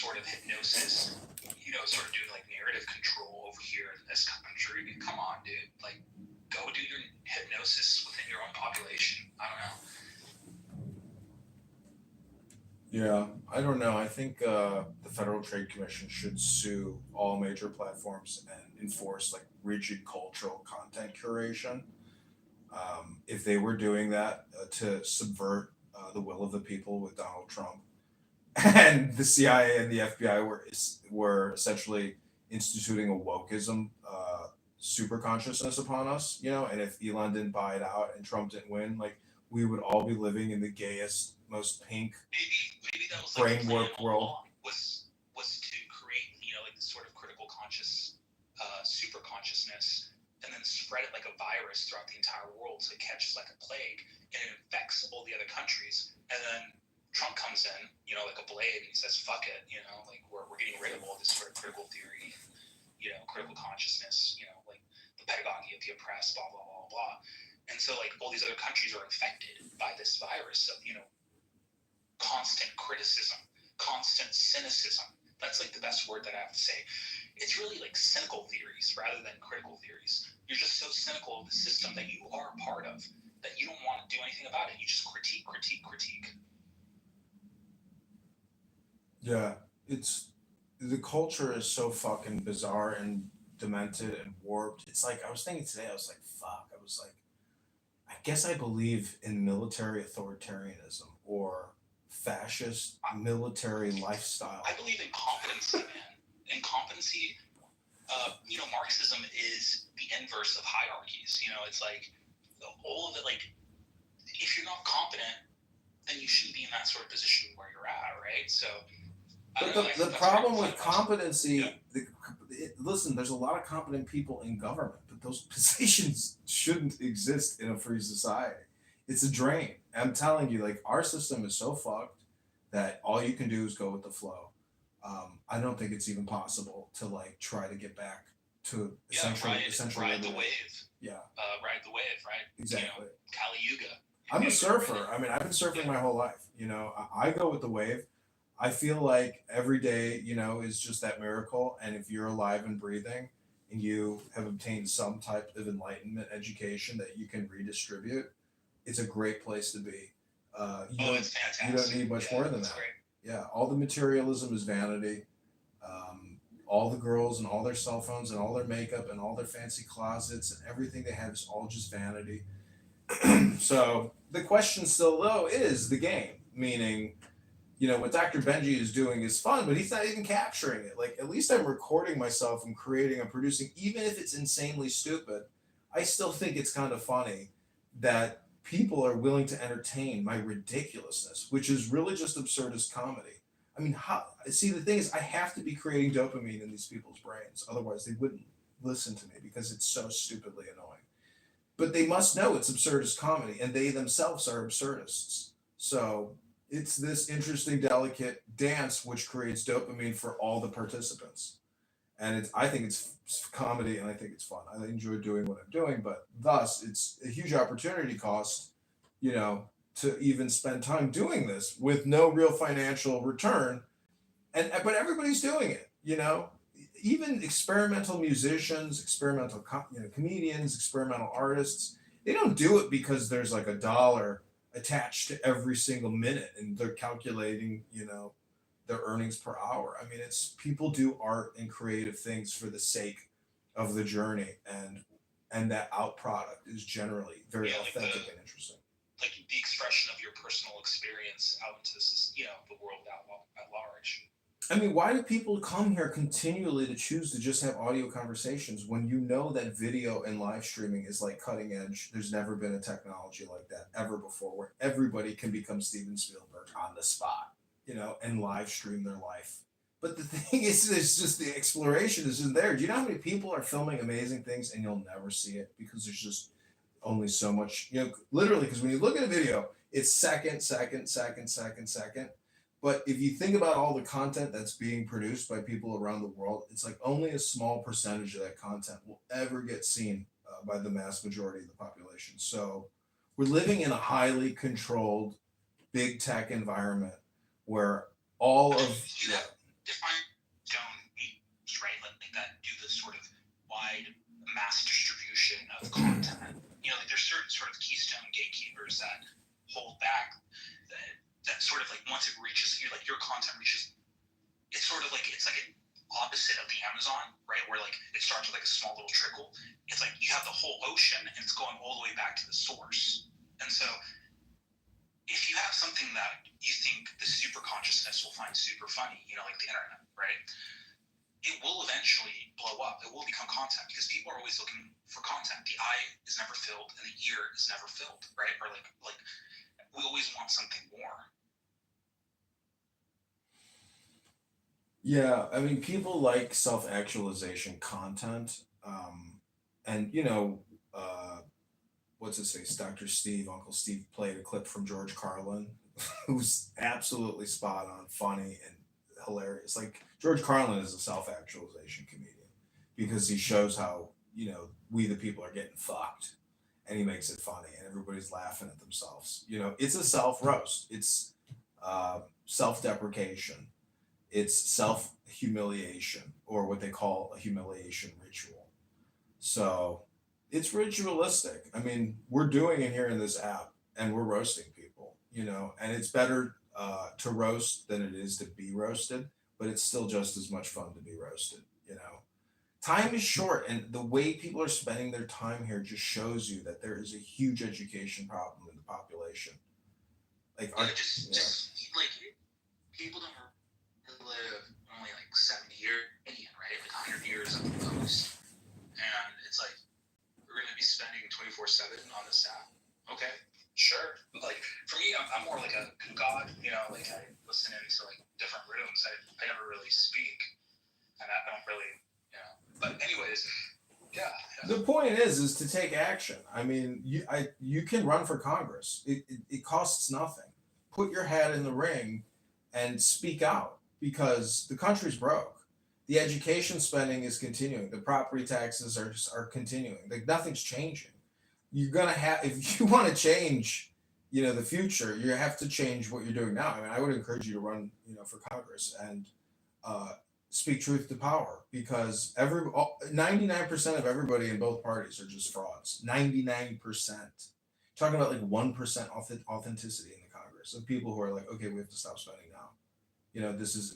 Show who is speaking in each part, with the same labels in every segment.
Speaker 1: sort of hypnosis, sort of doing like narrative control over here in this country. Come on, dude. Like, go do your hypnosis within your own population. I don't know.
Speaker 2: Yeah, I don't know. I think the Federal Trade Commission should sue all major platforms and enforce like rigid cultural content curation. If they were doing that to subvert the will of the people with Donald Trump, and the CIA and the FBI were essentially instituting a wokeism super consciousness upon us, and if Elon didn't buy it out and Trump didn't win, like we would all be living in the gayest, most pink
Speaker 1: Maybe that was like the plan
Speaker 2: brainwork
Speaker 1: all
Speaker 2: world.
Speaker 1: along, was to create like this sort of critical conscious super consciousness, and then spread it like a virus throughout the entire world, so it catches like a plague and it infects all the other countries, and then Trump comes in, like a blade, and he says, "Fuck it," like we're getting rid of all this sort of critical theory, critical consciousness, like the pedagogy of the oppressed, blah blah blah blah. And so like all these other countries are infected by this virus of constant criticism, constant cynicism. That's like the best word that I have to say. It's really like cynical theories rather than critical theories. You're just so cynical of the system that you are a part of that you don't want to do anything about it. You just critique, critique, critique.
Speaker 2: Yeah, it's the culture is so fucking bizarre and demented and warped. It's like I was thinking today. I was like, fuck. I was like, I guess I believe in military authoritarianism or fascist military lifestyle.
Speaker 1: I believe in competency, man. And competency, Marxism is the inverse of hierarchies. It's like all of it. Like, if you're not competent, then you shouldn't be in that sort of position where you're at, right? So,
Speaker 2: But the problem with competency, listen, there's a lot of competent people in government, but those positions shouldn't exist in a free society. It's a drain. I'm telling you, like our system is so fucked that all you can do is go with the flow. I don't think it's even possible to like try to get back to essentially
Speaker 1: ride the wave.
Speaker 2: Yeah.
Speaker 1: Ride the wave, right?
Speaker 2: Exactly.
Speaker 1: Kali Yuga.
Speaker 2: I'm a surfer. I mean, I've been surfing my whole life. I go with the wave. I feel like every day, is just that miracle. And if you're alive and breathing and you have obtained some type of enlightenment education that you can redistribute, it's a great place to be.
Speaker 1: It's fantastic.
Speaker 2: You don't need much more than that.
Speaker 1: Great.
Speaker 2: Yeah, all the materialism is vanity. All the girls and all their cell phones and all their makeup and all their fancy closets and everything they have is all just vanity. So the question still, though, is the game, meaning what Dr. Benji is doing is fun, but he's not even capturing it. Like, at least I'm recording myself and creating and producing, even if it's insanely stupid. I still think it's kind of funny that people are willing to entertain my ridiculousness, which is really just absurdist comedy. I mean, the thing is, I have to be creating dopamine in these people's brains. Otherwise, they wouldn't listen to me because it's so stupidly annoying. But they must know it's absurdist comedy, and they themselves are absurdists. So it's this interesting, delicate dance which creates dopamine for all the participants. And I think it's comedy, and I think it's fun. I enjoy doing what I'm doing, but thus it's a huge opportunity cost, to even spend time doing this with no real financial return. But everybody's doing it, Even experimental musicians, experimental comedians, experimental artists, they don't do it because there's like a dollar attached to every single minute and they're calculating their earnings per hour. I mean, it's people do art and creative things for the sake of the journey, and that out product is generally very authentic and interesting,
Speaker 1: like the expression of your personal experience out into the world at large.
Speaker 2: I mean, why do people come here continually to choose to just have audio conversations when that video and live streaming is like cutting edge? There's never been a technology like that ever before where everybody can become Steven Spielberg on the spot, and live stream their life. But the thing is, it's just the exploration isn't there. Do you know how many people are filming amazing things and you'll never see it because there's just only so much, literally, because when you look at a video, it's second, second, second, second, second. But if you think about all the content that's being produced by people around the world, it's like only a small percentage of that content will ever get seen by the mass majority of the population. So we're living in a highly controlled big tech environment where all of...
Speaker 1: If your content reaches, it's sort of like it's like an opposite of the Amazon, right? Where like it starts with like a small little trickle. It's like you have the whole ocean and it's going all the way back to the source. And so if you have something that you think the super consciousness will find super funny, like the internet, right? It will eventually blow up. It will become content because people are always looking for content. The eye is never filled and the ear is never filled, right? Or like we always want something more.
Speaker 2: Yeah, I mean, people like self-actualization content, and what's his face, Dr. Steve, Uncle Steve played a clip from George Carlin, who's absolutely spot on, funny and hilarious. Like George Carlin is a self-actualization comedian because he shows how we the people are getting fucked, and he makes it funny, and everybody's laughing at themselves. It's a self roast. It's self-deprecation. It's self humiliation, or what they call a humiliation ritual. So it's ritualistic. I mean, we're doing it here in this app, and we're roasting people, and it's better to roast than it is to be roasted, but it's still just as much fun to be roasted. Time is short, and the way people are spending their time here just shows you that there is a huge education problem in the population. Like,
Speaker 1: just like people don't live only like 70 years, right? Like 100 years at the most. And it's like, we're going to be spending 24/7 on this app. Okay, sure. But like, for me, I'm more like a god, like I listen into like different rooms. I never really speak. And I don't really, But anyways, yeah.
Speaker 2: The point is to take action. I mean, you can run for Congress. It costs nothing. Put your hat in the ring and speak out because the country's broke. The education spending is continuing. The property taxes are continuing. Like nothing's changing. You're gonna have if you want to change, the future. You have to change what you're doing now. I mean, I would encourage you to run, for Congress and speak truth to power because 99% of everybody in both parties are just frauds. 99%. Talking about like 1% authenticity in the Congress of people who are like, okay, we have to stop spending now.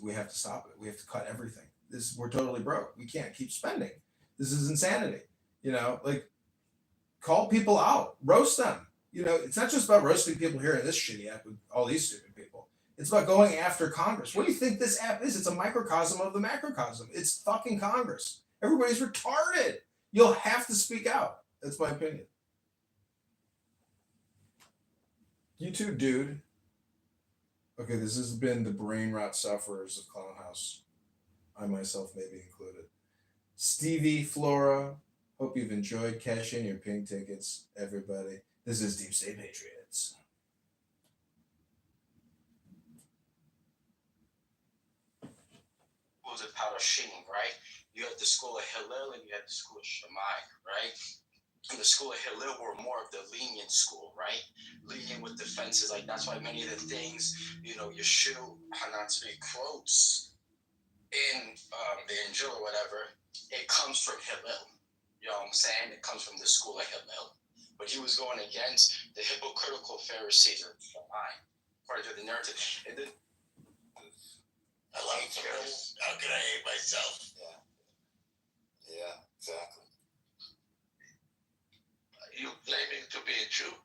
Speaker 2: We have to stop it. We have to cut everything. We're totally broke. We can't keep spending. This is insanity. Like call people out, roast them. It's not just about roasting people here in this shitty app with all these stupid people. It's about going after Congress. What do you think this app is? It's a microcosm of the macrocosm. It's fucking Congress. Everybody's retarded. You'll have to speak out. That's my opinion. You too, dude. Okay, this has been the brain rot sufferers of Clown House. I myself may be included. Stevie, Flora, hope you've enjoyed. Cash in your pink tickets, everybody. This is Deep State Patriots.
Speaker 3: Was it Palestine, right? You had the school of Hillel and you had the school of Shammai, right? And the school of Hillel were more of the lenient school, right? Lenient with defenses. Like that's why many of the things, Yeshua Hanatzvi quotes in the Injil or whatever, it comes from Hillel. You know what I'm saying? It comes from the school of Hillel. But he was going against the hypocritical Pharisees or Shammai, according to the narrative. And then
Speaker 4: I love Jews. How can I hate myself?
Speaker 3: Yeah, exactly.
Speaker 4: You claiming to be a Jew?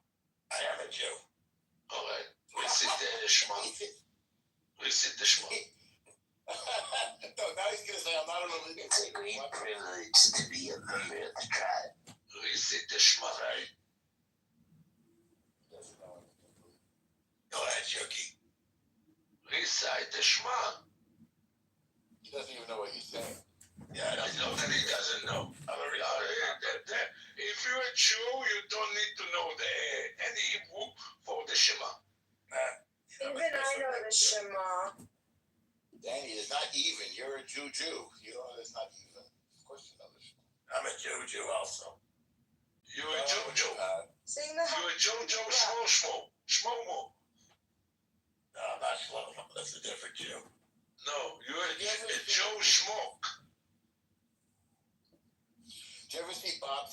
Speaker 4: I am a Jew. All right. We sit the Shema. We sit the Shema.
Speaker 3: No, now he's going to say I'm not a religious.
Speaker 4: It's a great privilege to be a member of the tribe. We sit the Shema, right? Go ahead, Yuki. Recite the Shema.
Speaker 3: He doesn't even know what he's saying.
Speaker 4: Yeah, I don't know that he doesn't know. If you're a Jew, you don't need to know any Hebrew for the Shema.
Speaker 5: Even I know the Shema.
Speaker 3: Danny, it's not even. You're a Jew. You know it's not even. Of course you know the Shema.
Speaker 4: I'm a Jew also. You're a Jew.
Speaker 5: Sing the
Speaker 4: You're a Jew, Shmo. No, I'm not Shlomo. That's a different Jew. No, you're a Joe Schmoke.
Speaker 3: Did you ever see Bob